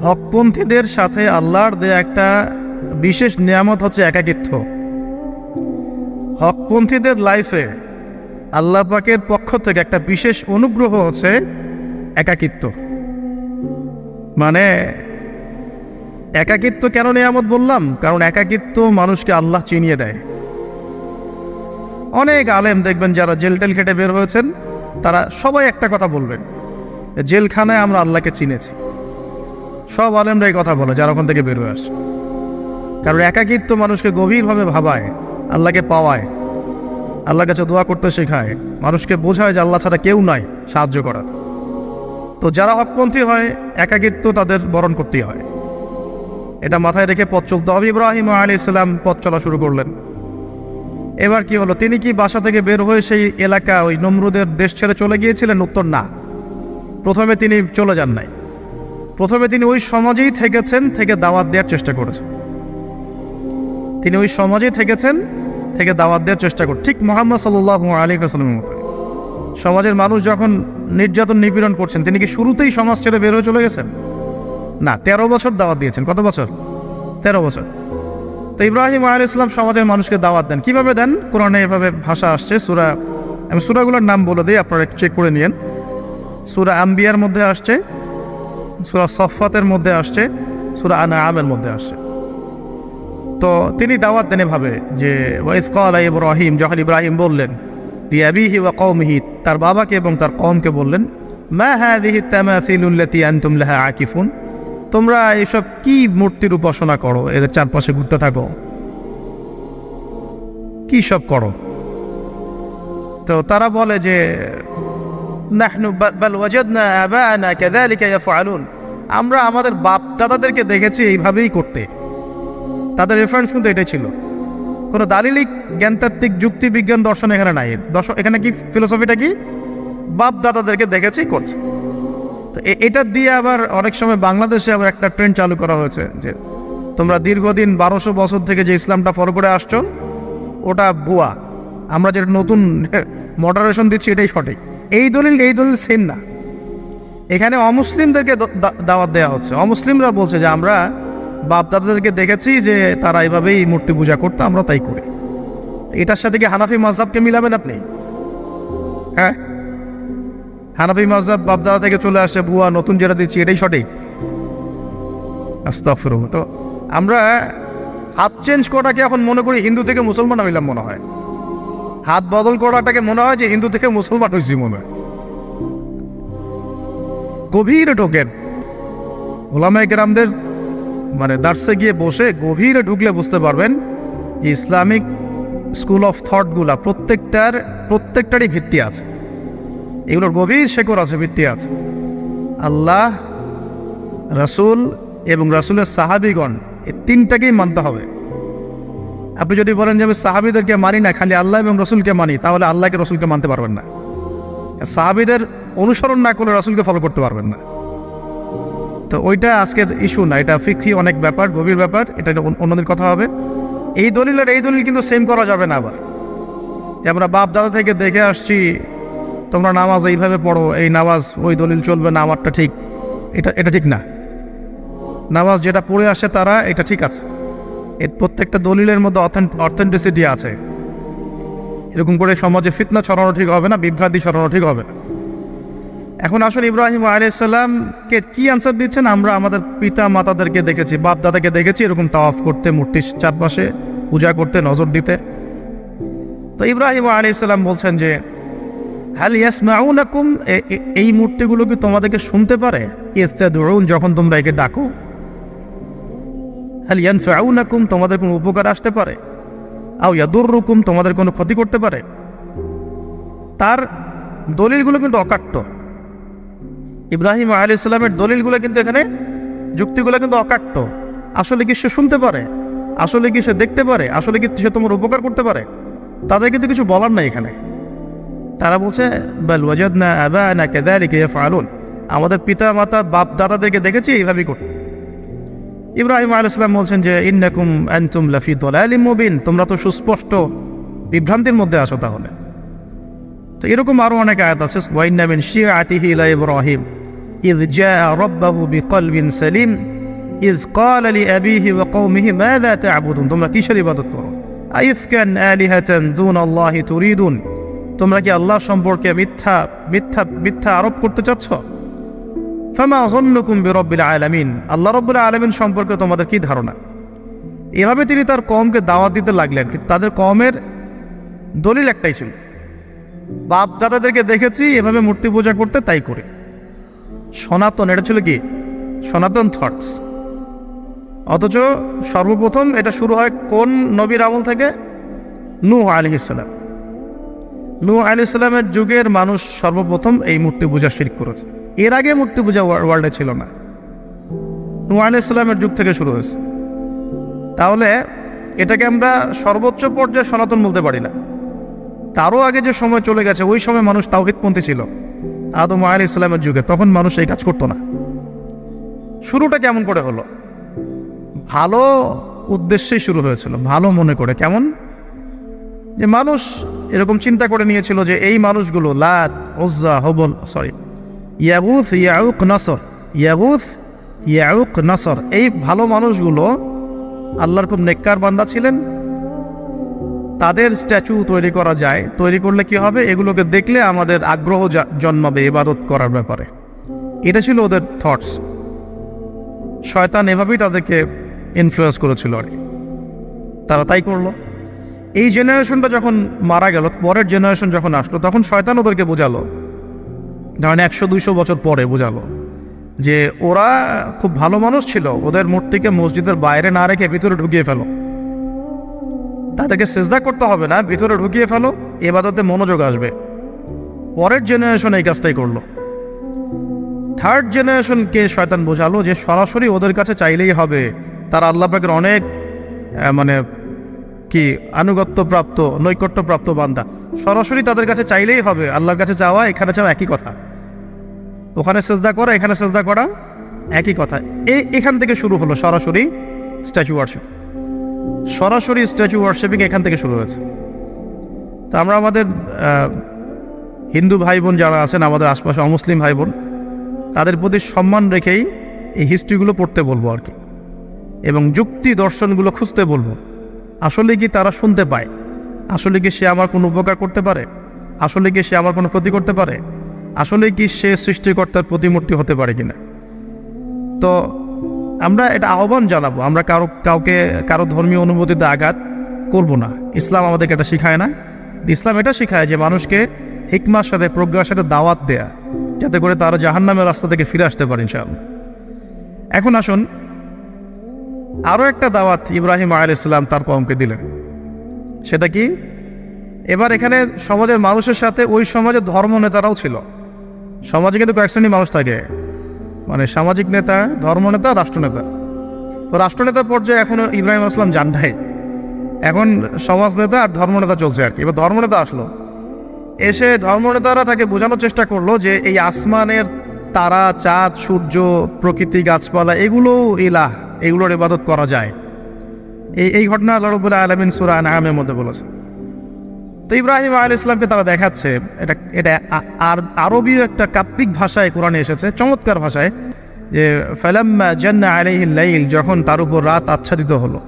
হকপন্থীদের সাথে আল্লাহর দেয়া একটা বিশেষ নিয়ামত হচ্ছে একাকিত্ব। হকপন্থীদের লাইফে আল্লাহ পাকের পক্ষ থেকে একটা বিশেষ অনুগ্রহ হচ্ছে একাকিত্ব। মানে একাকিত্ব কেন নিয়ামত বললাম? কারণ একাকিত্ব মানুষকে আল্লাহ চিনিয়ে দেয়। অনেক আলেম দেখবেন যারা জেল টেল কেটে বের হয়েছেন, তারা সবাই একটা কথা বলবেন, জেলখানায় আমরা আল্লাহকে চিনেছি। সব আলেমরা এই কথা বলে যারা ওখান থেকে বের হয়ে আসে। কারণ একাকিত্ব মানুষকে গভীরভাবে ভাবায়, আল্লাহকে পাওয়ায়, আল্লাহর কাছে দোয়া করতে শেখায়, মানুষকে বোঝায় যে আল্লাহ ছাড়া কেউ নাই সাহায্য করার। তো যারা হকপন্থী হয়, একাকিত্ব তাদের বরণ করতেই হয়। এটা মাথায় রেখে পথ চলতে হবে। ইব্রাহিম আলাইহিস সালাম পথ চলা শুরু করলেন। এবার কি হলো? তিনি কি বাসা থেকে বের হয়ে সেই এলাকা, ওই নমরুদের দেশ ছেড়ে চলে গিয়েছিলেন? উত্তর না। প্রথমে তিনি চলে যান নাই। প্রথমে তিনি ওই সমাজেই থেকেছেন, থেকে দাওয়াত দেওয়ার চেষ্টা করেছেন। তিনি ওই সমাজেই থেকেছেন, থেকে দাওয়াত দেওয়ার চেষ্টা করছেন। ঠিক মুহাম্মদ সাল্লাল্লাহু আলাইহি ওয়াসাল্লামের মতো। সমাজের মানুষ যখন নির্যাতন নিপীড়ন করছেন, তিনি কি শুরুতেই সমাজ ছেড়ে বের হয়ে চলে গেছেন? না, 13 বছর দাওয়াত দিয়েছেন। কত বছর? 13 বছর। তো ইব্রাহিম আলাইহিস সালাম সমাজের মানুষকে দাওয়াত দেন। কিভাবে দেন? কোরআনে এভাবে ভাষা আসছে। আমি সূরাগুলোর নাম বলে দিই, আপনারা চেক করে নিয়েন। সূরা আম্বিয়ার মধ্যে আসছে, সূরা সফফাতের মধ্যে আসছে, সূরা আনআমের মধ্যে আসছে। তো তিনি দাওয়াত দেন এভাবে যে ওয়াইজ ক্বালা ইব্রাহিম, যখন ইব্রাহিম বললেন লিআবিহি ওয়া কওমিহি, তার বাবাকে এবং তার কওমকে বললেন, মা হাযিহি তামাসিলু আল্লাতী আনতুম লাহা আকিফুন, তোমরা এসব কি মূর্তির উপাসনা করো, এদের চারপাশে ঘুরতে থাকো, কি সব করো? তো তারা বলে যে নাহনু বাল ওয়াজাদনা আবাআনা কাযালিকা ইয়াফআলুন, আমরা আমাদের বাপ দাদাদেরকে দেখেছি এইভাবেই করতে। তাদের রেফারেন্স কিন্তু এটাই ছিল। কোনো দালিলিক জ্ঞানতাত্ত্বিক যুক্তি বিজ্ঞান দর্শন এখানে নাই। এখানে কি ফিলোসফিটা কি? বাপ দাদাদেরকে দেখেছি করছে। তো এটা দিয়ে আবার অনেক সময় বাংলাদেশে আবার একটা ট্রেন্ড চালু করা হয়েছে যে তোমরা দীর্ঘদিন 1200 বছর থেকে যে ইসলামটা ফলো করে আসছো ওটা ভুয়া, আমরা যেটা নতুন মডারেশন দিচ্ছি এটাই সঠিক। এই দলিল সেম না। এখানে অমুসলিমদেরকে দাওয়াত দেওয়া হচ্ছে। অমুসলিমরা বলছে যে আমরা বাপ দাদাদেরকে দেখেছি যে তারা এইভাবেই মূর্তি পূজা করতো, আমরা তাই করি। এটার সাথে কি হানাফি মাযহাবকে মিলাবেন আপনি? হ্যাঁ, হানাফি মাযহাব বাপ দাদা থেকে চলে আসে, ভুয়া, নতুন যেটা দিচ্ছি এটাই সঠিক। আস্তাগফিরুল্লাহ। তো আমরা হাত চেঞ্জ করাটাকে এখন মনে করি হিন্দু থেকে মুসলমান হইলাম মনে হয়। হাত বদল করাটাকে মনে হয় যে হিন্দু থেকে মুসলমান হয়েছি মনে হয়। গভীরে ঢোকেন ওলামায়ে কেরামদের মানে দার্সে গিয়ে বসে গভীরে ঢুকলে বুঝতে পারবেন যে ইসলামিক স্কুল অফ থটগুলা প্রত্যেকটারই ভিত্তি আছে। এগুলোর গভীর শেকড় আছে, ভিত্তি আছে। আল্লাহ, রাসূল এবং রাসূলের সাহাবীগণ, এই তিনটাকেই মানতে হবে। আপনি যদি বলেন যে আমি সাহাবীদেরকে মানি না, খালি আল্লাহ এবং রসুলকে মানি, তাহলে আল্লাহকে রসুলকে মানতে পারবেন না। সাহাবীদের অনুসরণ না করলে রসুলকে ফলো করতে পারবেন না। তো ওইটা আজকের ইস্যু না, এটা ফিকহি অনেক ব্যাপার, গভীর ব্যাপার। এটা অন্যদের কথা হবে। এই দলিল আর এই দলিল কিন্তু সেম করা যাবে না। আবার যে আমরা বাপ দাদা থেকে দেখে আসছি তোমরা নামাজ এইভাবে পড়ো, এই নামাজ ওই দলিল চলবে না, আমারটা ঠিক, এটা ঠিক না। নামাজ যেটা পড়ে আসে তারা এটা ঠিক আছে। এর প্রত্যেকটা দলিলের মধ্যে অথেন্টিসিটি আছে। এরকম করে সমাজে ফিতনা ছড়ানো ঠিক হবে না, বিভ্রান্তি ছড়ানো ঠিক হবে না। এখন আসলে ইব্রাহিম আলাইহিস সালামকে কি আনসার দিচ্ছেন? আমরা আমাদের পিতা মাতাদেরকে দেখেছি, বাপ দাদাকে দেখেছি এরকম তাওয়াফ করতে, মূর্তির চারপাশে পূজা করতে, নজর দিতে। তো ইব্রাহিম আলাইহিস সালাম বলছেন যে হাল ইয়াসমাউনাকুম, এই মূর্তিগুলো কি তোমাদেরকে শুনতে পারে? ইস্তাদউন, যখন তোমরা একে ডাকো। হাল ইয়ানফাউনাকুম, তোমাদের কোনো উপকার আসতে পারে? আও ইয়াদুররুকুম, তোমাদের কোনো ক্ষতি করতে পারে? তার দলিলগুলো কিন্তু অকাট্য। ইব্রাহিম আলাইহিস সালামের দলিলগুলো কিন্তু এখানে, যুক্তিগুলো কিন্তু অকাট্য। আসলে কি সে শুনতে পারে? আসলে কি সে দেখতে পারে? আসলে কি সে তোমার উপকার করতে পারে? তাদের কিন্তু কিছু বলার নাই এখানে। তারা বলছে বাল ওয়াজাদনা আবাআনা কাযালিকা ইয়াফআলুন, আমাদের পিতা মাতা বাপ দাদাদেরকে দেখেছি এইভাবেই করতে। ইব্রাহিম আলাইহিস সালাম বলছেন যে ইন্নাকুম আনতুম লাফি দালালিম মুবিন, তোমরা তো সুস্পষ্ট বিভ্রান্তির মধ্যে আছো তাহলে। তো এরকম আরও অনেক আয়াত আছে। ওয়া ইন্না মিন শিআতিহি লা ইব্রাহিম, إذ جاء ربه بقلب سليم إذ قال لأبيه وقومه ماذا تعبدون তোমরা কিসের ইবাদত করো আইফকান আলিহাতান দুনাল্লাহি তুরিদুন তোমরা কি আল্লাহ সম্পর্কে মিথ্যা আরোপ করতে চাচ্ছ ফামা যন্নুকুম বিরাব্বিল আলামিন আল্লাহ রাব্বুল আলামিন সম্পর্কে তোমাদের কি ধারণা এভাবে তিনি তার কওমকে দাওয়াত দিতে লাগলেন কিন্তু তাদের কওমের দলিল একটাই ছিল বাপ দাদাদেরকে দেখেছি এভাবে মূর্তি পূজা করতে তাই করে সনাতন এটা ছিল কি সনাতন থটস অথচ সর্বপ্রথম এটা শুরু হয় কোন নবীর আমল থেকে নূহ আলাইহিস সালাম নূহ আলাইহিস সালামের যুগের মানুষ সর্বপ্রথম এই মূর্তি পূজা শিরক করেছে এর আগে মূর্তি পূজা ওয়ার্ল্ডে ছিল না নূহ আলাইহিস সালামের যুগ থেকে শুরু হয়েছে তাহলে এটাকে আমরা সর্বোচ্চ পর্যায়ে সনাতন বলতে পারি না তারও আগে যে সময় চলে গেছে ওই সময় মানুষ তাওহীদপন্থী ছিল আদম আলাইহিস সালামের যুগে তখন মানুষ এই কাজ করতো না শুরুটা কেমন করে হলো ভালো উদ্দেশ্যেই শুরু হয়েছিল ভালো মনে করে কেমন যে মানুষ এরকম চিন্তা করে নিয়েছিল যে এই মানুষগুলো লাত উজ্জা হবল ইয়াগুথ ইয়াউক নাসর এই ভালো মানুষগুলো আল্লাহর খুব নেককার বান্দা ছিলেন তাদের স্ট্যাচু তৈরি করা যায় তৈরি করলে কি হবে এগুলোকে দেখলে আমাদের আগ্রহ জন্মাবে ইবাদত করার ব্যাপারে এটা ছিল ওদের থটস শয়তান এভাবেই তাদেরকে ইনফ্লুয়েন্স করেছিল আর কি তারা তাই করলো এই জেনারেশনটা যখন মারা গেল পরের জেনারেশন যখন আসলো তখন শয়তান ওদেরকে বোঝালো ধরেন 100-200 বছর পরে বোঝালো যে ওরা খুব ভালো মানুষ ছিল ওদের মূর্তিকে মসজিদের বাইরে না রেখে ভিতরে ঢুকিয়ে ফেলো তাদেরকে সিজদা করতে হবে না ভিতরে ঢুকিয়ে ফেলো ইবাদতে মনোযোগ আসবে পরের জেনারেশন এই কাজটাই করলো থার্ড জেনারেশনকে শয়তান বোঝালো যে সরাসরি ওদের কাছে চাইলেই হবে তারা আল্লাহ পাকের অনেক মানে কি আনুগত্যপ্রাপ্ত নৈকট্যপ্রাপ্ত বান্দা সরাসরি তাদের কাছে চাইলেই হবে আল্লাহর কাছে চাওয়া এখানে চাওয়া একই কথা ওখানে সিজদা করা এখানে সিজদা করা একই কথা এখান থেকে শুরু হলো সরাসরি স্ট্যাচু ওয়ার্শিপিং এখান থেকে শুরু হয়েছে তো আমরা আমাদের হিন্দু ভাই বোন যারা আছেন আমাদের আশপাশে অমুসলিম ভাই বোন তাদের প্রতি সম্মান রেখেই এই হিস্ট্রিগুলো পড়তে বলবো আর কি এবং যুক্তি দর্শনগুলো খুঁজতে বলবো আসলে কি তারা শুনতে পায় আসলে কি সে আমার কোনো উপকার করতে পারে আসলে কি সে আমার কোনো ক্ষতি করতে পারে আসলে কি সে সৃষ্টিকর্তার প্রতিমূর্তি হতে পারে কিনা তো আমরা এটা আহ্বান জানাবো আমরা কারো ধর্মীয় অনুভূতিতে আঘাত করব না ইসলাম আমাদেরকে এটা শিখায় না ইসলাম এটা শিখায় যে মানুষকে হিকমার সাথে প্রজ্ঞার সাথে দাওয়াত দেয়া যাতে করে তারা জাহান্নামের রাস্তা থেকে ফিরে আসতে পারে ইনশাআল্লাহ এখন আসুন আরও একটা দাওয়াত ইব্রাহিম আলাইহিস সালাম তার কওমকে দিলেন সেটা কি এবার এখানে সমাজের মানুষের সাথে ওই সমাজের ধর্ম নেতারাও ছিল সমাজে কিন্তু কয়েক শ্রেণীর মানুষ থাকে মানে সামাজিক নেতা ধর্মনেতা রাষ্ট্রনেতা তো রাষ্ট্রনেতা পর্যায়ে এখন ইব্রাহিম আলাইহিস সালাম যান নাই এখন সমাজ নেতা আর ধর্মনেতা চলছে আর কি এবার ধর্মনেতা আসলো এসে ধর্মনেতারা তাকে বোঝানোর চেষ্টা করলো যে এই আসমানের তারা চাঁদ সূর্য প্রকৃতি গাছপালা এগুলো ইলাহ এগুলোর ইবাদত করা যায় এই ঘটনা আল্লাহ রাব্বুল আলামিন সূরা আনআমের মধ্যে বলেছে তো ইব্রাহিম আলাইহিস সালামকে তারা দেখাচ্ছে এটা আরবীয় একটা কাব্যিক ভাষায় কোরআনে এসেছে চমৎকার ভাষায় যে ফালাম্মা জান্না আলাইহিল লাইল যখন তার উপর রাত আচ্ছাদিত হলো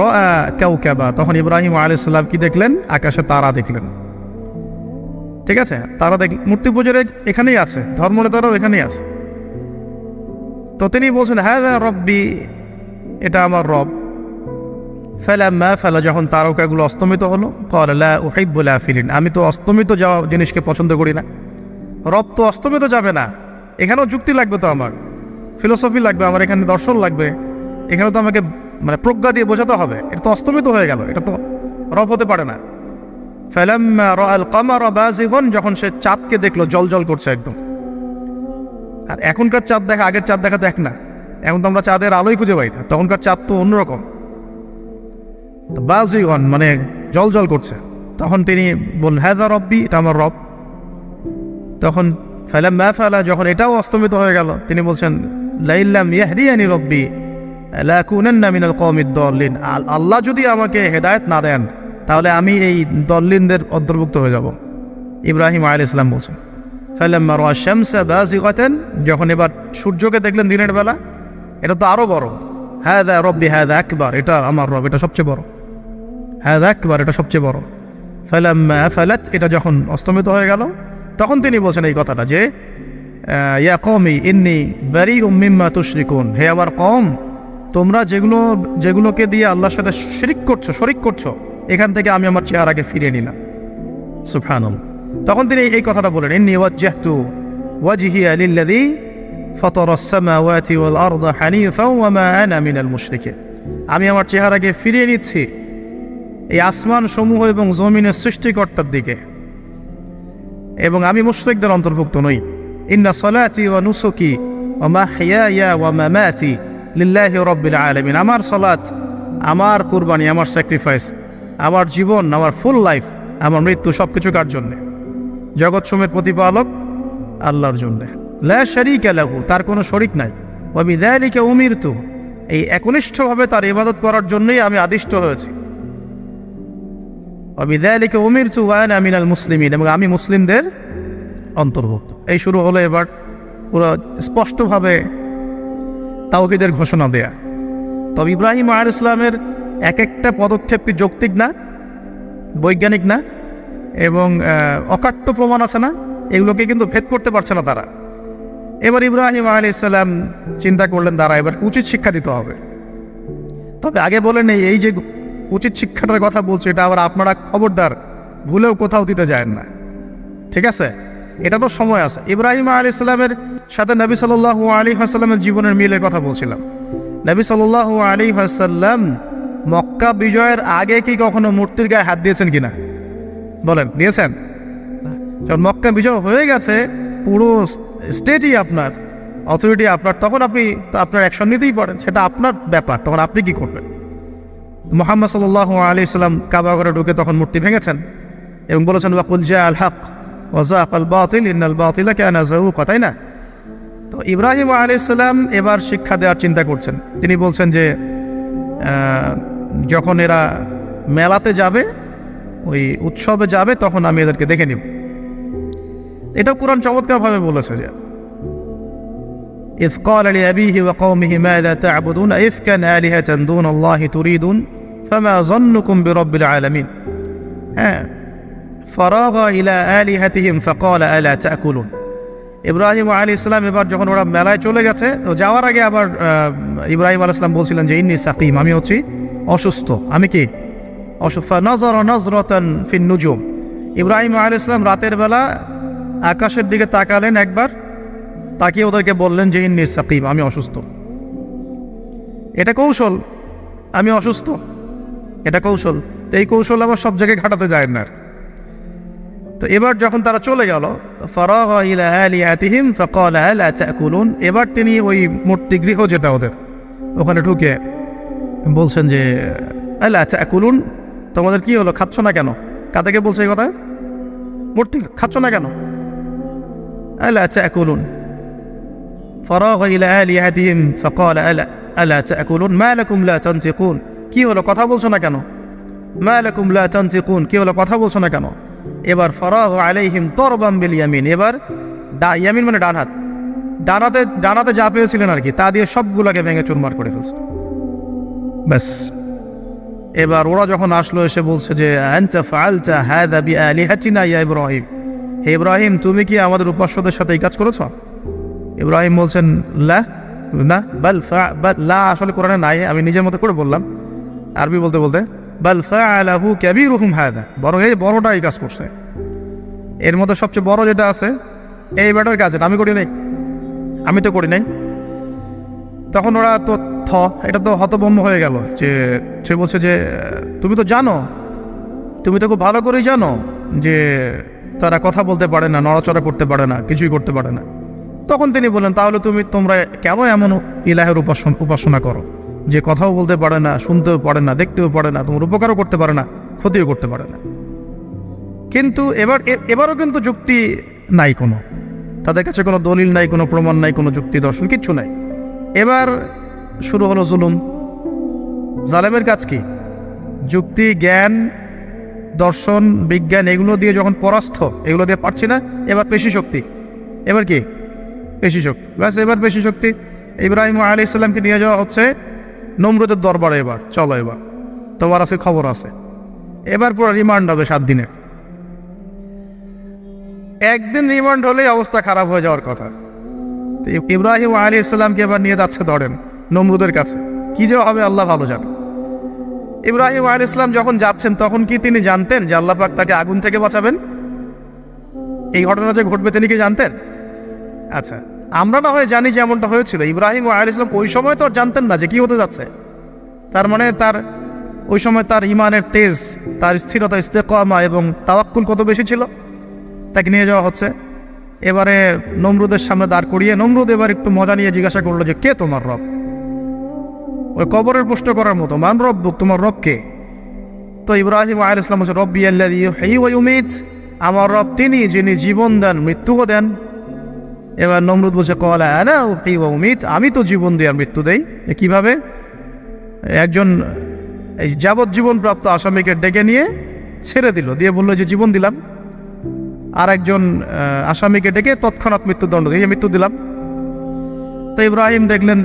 রাআ কাওকাবা তখন ইব্রাহিম আলাইহিস সালাম কি দেখলেন আকাশে তারা দেখলেন ঠিক আছে তারা মূর্তি পূজার এখানেই আছে ধর্মনেতারাও এখানেই আছে তো তিনি বলছেন হাযা রব্বি এটা আমার রব ফালাম্মা যখন তারকাগুলো অস্তমিত হলো ক্বালা লা উহিব্বুল আফিলিন আমি তো অস্তমিত যাওয়া জিনিসকে পছন্দ করি না রব তো অস্তমিত যাবে না এখানেও যুক্তি লাগবে তো আমার ফিলোসফি লাগবে আমার এখানে দর্শন লাগবে এখানে তো আমাকে মানে প্রজ্ঞা দিয়ে বোঝাতে হবে এটা তো অস্তমিত হয়ে গেল এটা তো রব হতে পারে না ফালাম্মা রাআল কামারা বাযিগান যখন সে চাঁদকে দেখলো জলজল করছে একদম আর এখনকার চাঁদ দেখা আগের চাঁদ দেখা তো এক না এখন তো আমরা চাঁদের আলোই খুঁজে পাই না তখনকার চাঁদ তো অন্যরকম বাযিগান মানে জলজল করছে তখন তিনি বললেন হাযা রব্বি এটা আমার রব তখন ফালাম্মা যখন এটাও অস্তমিত হয়ে গেল তিনি বলছেন লাইল্লাম ইয়াহদিয়ানি রব্বি লাকুনান্না মিনাল কওমিদ দাল্লিন আল্লাহ যদি আমাকে হেদায়েত না দেন তাহলে আমি এই দল্লিনদের অন্তর্ভুক্ত হয়ে যাব ইব্রাহিম আলাইহিস সালাম বলছেন ফালাম্মা রাআ শামসা বাযিগাতান, যখন এবার সূর্যকে দেখলেন দিনের বেলা, এটা তো আরো বড়। হাযা রাব্বি হাযা আকবার, এটা আমার রব, এটা সবচেয়ে বড়। হাযা আকবার, এটা সবচেয়ে বড়। ফালাম্মা আফালাত, এটা যখন অস্তমিত হয়ে গেল, তখন তিনি বলছেন এই কথাটা যে ইয়া কওমি ইন্নী বারিউম মিম্মা তুশরিকুন, হে আমার কওম, তোমরা যেগুলোকে দিয়ে আল্লাহর সাথে শরিক করছো, এখান থেকে আমি আমার চেহারাকে ফিরিয়ে নিলাম। সুবহানাল্লাহ। তখন তিনি এই কথাটা বলেন, ইন্নী ওয়াজ্জাহতু ওয়াজহিয়া লিল্লাযী ফাতারাস সামাওয়াতি ওয়াল আরদা হানিফাও ওয়া মা আনা মিনাল মুশরিকিন, আমি আমার চেহারাকে ফিরিয়ে নিচ্ছি এই আসমান সমূহ এবং জমিনের সৃষ্টিকর্তার দিকে, এবং আমি মুশরিকদের অন্তর্ভুক্ত নই। ইন্না সলাতি ওয়া নুসুকি ওয়া মাহইয়ায়া ওয়া মামাতি লিল্লাহি রাব্বিল আলামিন, আমার সালাত, আমার কুরবানি, আমার স্যাক্রিফাইস, আমার জীবন, আমার ফুল লাইফ, আমার মৃত্যু, সবকিছু কার জন্য? জগৎসমূহের প্রতিপালক আল্লাহর জন্য। লা শারীকা লাহু, তার কোনো শরীক নাই। ওয়া বিযালিকা উমিরতু, এই একনিষ্ঠভাবে তার ইবাদত করার জন্যই আমি আদিষ্ট হয়েছি। ওয়া বিযালিকা উমিরতু ওয়া আনা মিনাল মুসলিমিন, এবং আমি মুসলিমদের অন্তর্ভুক্ত। এই শুরু হলো এবার পুরো স্পষ্টভাবে তাওহীদের ঘোষণা দেয়া। তবে ইব্রাহিম আলাইহিস সালামের এক একটা পদক্ষেপ কি যৌক্তিক না, বৈজ্ঞানিক না, এবং অকাট্য প্রমাণ আছে না, এগুলোকে কিন্তু ভেদ করতে পারছে না তারা। এবার ইব্রাহিম আলাইহিস সালাম চিন্তা করলেন, তারা এবার উচিত শিক্ষা দিতে হবে। তবে আগে বলেন, এই যে উচিত শিক্ষাটার কথা বলছে, এটা আবার আপনারা খবরদার ভুলেও কোথাও দিতে যায় না, ঠিক আছে? এটা তো সময় আছে। ইব্রাহিম আলাইহিস সালামের সাথে নবী সাল্লাল্লাহু আলাইহি ওয়াসাল্লামের জীবনের মিলের কথা বলছিলাম। নবী সাল্লাল্লাহু আলাইহি ওয়াসাল্লাম মক্কা বিজয়ের আগে কি কখনো মূর্তির গায়ে হাত দিয়েছেন কিনা বলেন? দিয়েছেন? যখন মক্কা বিজয় হয়ে গেছে, পুরো স্টেটই আপনার, অথরিটি আপনার, তখন আপনি আপনার অ্যাকশন নিতেই পারেন, সেটা আপনার ব্যাপার, তখন আপনি কি করবেন? মুহাম্মদ সাল্লাল্লাহু আলাইহি ওয়াসাল্লাম কাবা ঘরে ঢুকে তখন মূর্তি ভেঙেছেন এবং বলেছেন ওয়াকুল জাআল হক ওয়া যাকাল বাতিল ইন্নাল বাতিলা কানা যাহুকা, তাই না? তো ইব্রাহিম আলাইহিস সালাম এবার শিক্ষা দেওয়ার চিন্তা করছেন। তিনি বলছেন যে যখন এরা মেলাতে যাবে, ওই উৎসবে যাবে, তখন আমি এদেরকে দেখে নিব। এটা কুরআন চমৎকারভাবে বলেছে যে ইয ক্বালা লিআবিহি ওয়া কওমিহি মাযা তা'বুদুন ইফকান আলিহাতান দুনাল্লাহি তুরিদুন ফামা যান্নুকুম বিরাব্বিল আলামিন। হ্যাঁ, ফারাগা ইলা আলিহাতিহিম ফাকালা আলা তা'কুলুন। ইব্রাহিম আলাইহিস সালাম এবার যখন ওরা মেলায় চলে গেছে, যাওয়ার আগে আবার ইব্রাহিম আলাইহিস সালাম বলছিলেন যে ইন্নী সাকিম, আমি হচ্ছি অসুস্থ। আমি কি অসুস্থ? নাযারা নাযরাতান ফিন নুজুম, ইব্রাহিম আলাইহিস সালাম রাতের বেলা আকাশের দিকে তাকালেন একবার, তাকিয়ে ওদেরকে বললেন যে ইন্নী সাকিম, আমি অসুস্থ। এটা কৌশল, আমি অসুস্থ, এটা কৌশল। এই কৌশল আবার সব জায়গায় ঘাটাতে যায় না। তো এবার যখন তারা চলে গেল, ফারাগা ইলা আলিহাতিহিম ফাকালা আলা তা'কুলুন, এবার তিনি ওই মূর্তি গৃহ যেটা ওদের, ওখানে ঢুকে বলছেন যে আলা তা'কুলুন, তোমাদের কি হলো, খাচ্ছ না কেন? কাদেরকে বলছে এই কথা? মূর্তি, খাচ্ছ না কেন? আলা তা'কুলুন। ফারাগা ইলা আলিহাতিহিম ফাকালা আলা তা'কুলুন মা লাকুম লা তানতিকুন, কি হলো, কথা বলছো না কেন? মা লাকুম লা তানতিকুন, কি হলো, কথা বলছো না কেন? এবার ফারাগা আলাইহিম দরবাম বিল ইয়ামিন, এবার ইয়ামিন মানে ডান হাত, ডানাতে যা পেয়েছিলেন আর কি, তা দিয়ে সবগুলোকে ভেঙে চুরমার করে ফেলছে। ব্যাস, এবার ওরা যখন আসলো, এসে বলছে যে আনতা ফাআলতা হাযা বিআলিহাতিনা ইয়া ইব্রাহিম, হে ইব্রাহিম, তুমি কি আমাদের উপাস্যদের সাথে এই কাজ করেছো? ইব্রাহিম বলছেন লা, না, বাল লা আসলে কোরআনে নাই, আমি নিজের মতো করে বললাম আরবি বলতে বলতে। বাল ফাআলাহু কাবীরুহুম হাযা, বরং এই বড়টা এই কাজ করছে, এর মধ্যে সবচেয়ে বড় যেটা আছে এই ব্যাটার কাজ, আমি করি নাই, আমি তো করি নাই। তখন ওরা তো এটা তো হতভম্ব হয়ে গেল, যে সে বলছে যে তুমি তো জানো, তুমি তো খুব ভালো করেই জানো যে তারা কথা বলতে পারে না, নড়াচড়া করতে পারে না, কিছুই করতে পারে না। তখন তিনি বললেন, তাহলে তোমরা কেন এমন ইলাহের উপাসনা করো যে কথাও বলতে পারে না, শুনতেও পারে না, দেখতেও পারে না, তোমার উপকারও করতে পারে না, ক্ষতিও করতে পারে না? কিন্তু এবারও কিন্তু যুক্তি নাই, কোনো তাদের কাছে কোনো দলিল নাই, কোনো প্রমাণ নাই, কোনো যুক্তি দর্শন কিচ্ছু নাই। এবার শুরু হলো জুলুম। জালেমের কাজ কি? যুক্তি, জ্ঞান, দর্শন, বিজ্ঞান এগুলো দিয়ে যখন পরাস্ত, এগুলো দিয়ে পারছি না, এবার পেশি শক্তি, এবার কি পেশি শক্তি, ব্যাস এবার পেশি শক্তি। ইব্রাহিম আলাইহিস সালামকে নিয়ে যাওয়া হচ্ছে নমরুদের দরবারে। এবার চলো, এবার তোমার আজকে খবর আছে। এবার পুরো রিমান্ড হবে 7 দিনের। একদিন রিমান্ড হলেই অবস্থা খারাপ হয়ে যাওয়ার কথা। ইব্রাহিম আলাইহিস সালামকে এবার নিয়ে যাচ্ছে ধরেন নমরুদের কাছে। কি যে হবে আল্লাহ ভালো জানেন। ইব্রাহিম আলাইহিস সালাম যখন যাচ্ছেন তখন কি তিনি জানতেন যে আল্লাহ পাক তাকে আগুন থেকে বাঁচাবেন? এই ঘটনা যে ঘটবে তিনি কি জানতেন? আচ্ছা, আমরা না হয় জানি যে এমনটা হয়েছিল। ইব্রাহিম আলাইহিস সালাম ওই সময় তো জানতেন না যে কি হতে যাচ্ছে। তার মানে তার ওই সময় তার ইমানের তেজ, তার স্থিরতা, ইস্তেকামা এবং তাওয়াক্কুল কত বেশি ছিল। তাকে নিয়ে যাওয়া হচ্ছে। এবারে নমরুদের সামনে দাঁড় করিয়ে নমরুদ এবার একটু মজা নিয়ে জিজ্ঞাসা করলো যে কে তোমার রব? ওই কবরের প্রশ্ন করার মতো, মান রব্বুক, তোমার রব কে? তো ইব্রাহিম আলাইহিস সালাম বলছে রব্বি আল্লাযী ইউহয়ী ওয়া ইউমীত, আমার রব তিনি যিনি জীবন দেন মৃত্যুও দেন। এবার নমরুদ বলছে ক্বালা আনা উহয়ী ওয়া উমীত, আমি তো জীবন দিই আর মৃত্যু দেই। কিভাবে? একজন এই যাবজ্জীবন প্রাপ্ত আসামিকে ডেকে নিয়ে ছেড়ে দিল, দিয়ে বললো যে জীবন দিলাম। আর একজন আসামিকে ডেকে তৎক্ষণাৎ মৃত্যুদণ্ড দিয়ে মৃত্যু দিলাম। তো ইব্রাহিম দেখলেন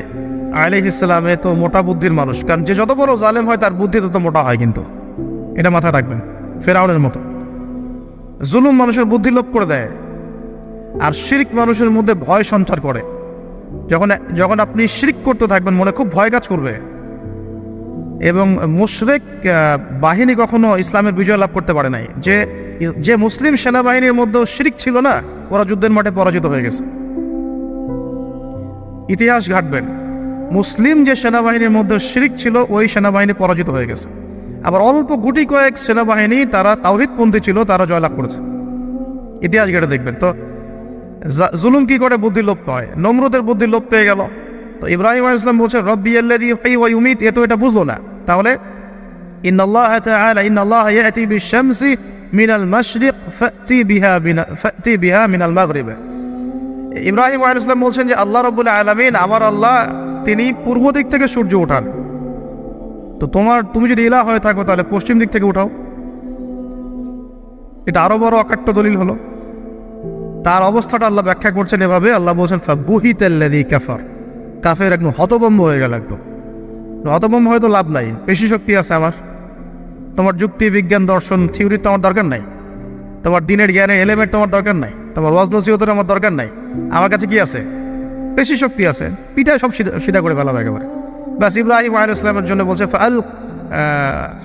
আলাইহিস সালাম এ তো মোটা বুদ্ধির মানুষ, কারণ যে যত বড় জালেম হয় তার বুদ্ধি তত মোটা হয়, কিন্তু এটা মাথায় রাখবেন। ফেরাউনের মতো জুলুম মানুষের বুদ্ধি লোপ করে দেয়, আর শিরক মানুষের মধ্যে ভয় সঞ্চার করে। যখন আপনি শিরক করতে থাকবেন মনে খুব ভয় কাজ করবে। এবং মুশরিক বাহিনী কখনো ইসলামের বিজয় লাভ করতে পারে নাই। যে মুসলিম সেনাবাহিনীর মধ্যেও শিরক ছিল না, ওরা যুদ্ধের মাঠে পরাজিত হয়ে গেছে। ইতিহাস ঘাটবেন, মুসলিম যে সেনাবাহিনীর মধ্যে শিরক ছিল ওই সেনাবাহিনী পরাজিত হয়ে গেছে। আবার অল্প গুটি কয়েক সেনাবাহিনী তারা তাওহীদপন্থী ছিল, তারা জয়লাভ করেছে। ইতিহাস ঘেটে দেখবেন। তো জুলুম কি করে বুদ্ধি লোপ হয়? নমরুদের বুদ্ধি লোপ পেয়ে গেল। তো ইব্রাহিম আলাইহিস সালাম বলছেন রব্বি আল্লাযী ইউহয়ী ওয়া ইউমীত, এ তো এটা বুঝলো না। তাহলে ইন্নাল্লাহা তাআলা ইন্নাল্লাহা ইয়াতি বিশ-শামসি মিনাল মাশরিক ফাতি বিহা মিনাল মাগরিব। ইব্রাহিম আলাইহিস সালাম বলছেন যে আল্লাহ রাব্বুল আলামিন, আমার আল্লাহ, তিনি পূর্ব দিক থেকে সূর্য ওঠান। তো তুমি যদি ইলাহ হয়ে থাকো তাহলে পশ্চিম দিক থেকে উঠাও। এটা আরো বড় অকাট্য দলিল হলো। তার অবস্থাটা আল্লাহ ব্যাখ্যা করছেন এভাবে, আল্লাহ বলছেন ফাবুহিতাল্লাযী কাফার, কাফের একদম হতভম্ব হয়ে গেল। একদম হতভম্ব হয়তো লাভ নাই, পেশি শক্তি আছে আমার। তোমার যুক্তি, বিজ্ঞান, দর্শন, থিওরি তো আমার দরকার নাই। তোমার দিনের জ্ঞানের এলিমেন্ট তোমার দরকার নাই। তোমার ওয়াজ নসিহতের আমার দরকার নাই। আমার কাছে কি আছে? পেশি শক্তি আছে। পিঠায় সব সিধা করে ফেলাবে একেবারে। বাস ইব্রাহিম আলাইহিস সালামের জন্য বলছে ফাল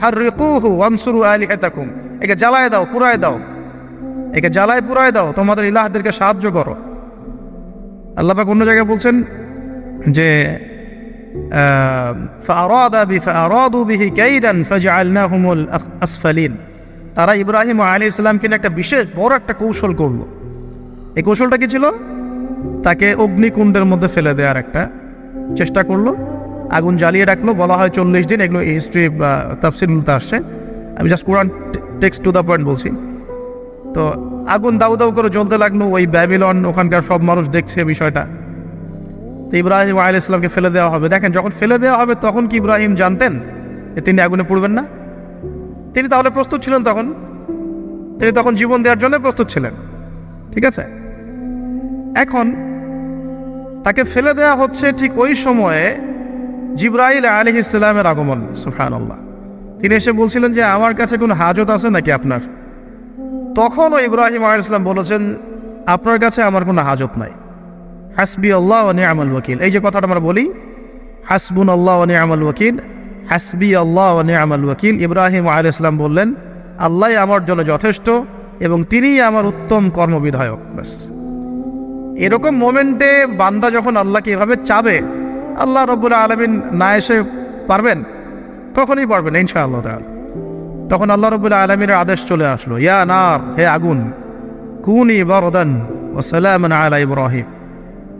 হাররিকুহু ওয়ানসুরু আলিহাতাকুম, একে জ্বালায় দাও, পুরায় দাও, একে জ্বালায় পুরায় দাও, তোমাদের ইলাহদেরকে সাহায্য করো। আল্লাহ পাক অন্য জায়গায় বলছেন যে ফাআরাদু বিহি কাইদান ফাজআলনাহুমুল আসফালিন, তারা ইব্রাহিম আলাইহিস সালামকে একটা বিশেষ বড় একটা কৌশল করলো। এই কৌশলটা কি ছিল? তাকে অগ্নিকুণ্ডের মধ্যে ফেলে দেওয়ার একটা চেষ্টা করলো, আগুন জ্বালিয়ে রাখলো। বলা হয় 40 দিন, এগুলো হিস্ট্রি বা তাফসীরগুলোতে আসছে। আমি just Quran text to the point বলছি। তো আগুন দাউ দাউ করে জ্বলতে লাগলো। ওই ব্যাবিলন, ওখানকার সব মানুষ দেখছে বিষয়টা। তো ইব্রাহিম আলাইহিস সালামকে ফেলে দেওয়া হবে। দেখেন, যখন ফেলে দেওয়া হবে তখন কি ইব্রাহিম জানতেন যে তিনি আগুনে পুড়বেন না? তিনি তাহলে প্রস্তুত ছিলেন। তিনি তখন জীবন দেওয়ার জন্য প্রস্তুত ছিলেন। ঠিক আছে, এখন তাকে ফেলে দেওয়া হচ্ছে। ঠিক ওই সময়ে জিবরাইল আলাইহিস সালামের আগমন। সুবহানাল্লাহ। তিনি এসে বলছিলেন যে আমার কাছে কোনো হাজত আছে নাকি আপনার? তখনও ইব্রাহিম আলাইহিস সালাম বলেছেন আপনার কাছে আমার কোনো হাজত নাই। হাসবি আল্লাহ ওয়া নি'মাল ওয়াকিল, এই যে কথাটা আমরা বলি, হাসবুনাল্লাহু ওয়া নি'মাল ওয়াকিল, হাসবি আল্লাহ ওয়া নি'মাল ওয়াকিল। ইব্রাহিম আলাইহিস সালাম বললেন আল্লাহই আমার জন্য যথেষ্ট এবং তিনিই আমার উত্তম কর্মবিধায়ক। ব্যাস, এরকম মোমেন্টে বান্দা যখন আল্লাহকে এভাবে চাবে, আল্লাহ রাব্বুল আলামিন না এসে পারবেন? তখনই পারবেন ইনশাআল্লাহ তাআলা। তখন আল্লাহ রাব্বুল আলামিনের আদেশ চলে আসলো, ইয়া নার, হে আগুন, কুনি বারদান ওয়া সালামান আলা ইব্রাহিম,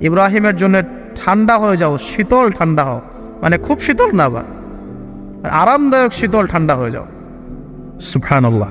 ইব্রাহিমের জন্য ঠান্ডা হয়ে যাও, শীতল ঠান্ডা হও। মানে খুব শীতল না, আবার আরামদায়ক শীতল ঠান্ডা হয়ে যাও। সুবহানাল্লাহ।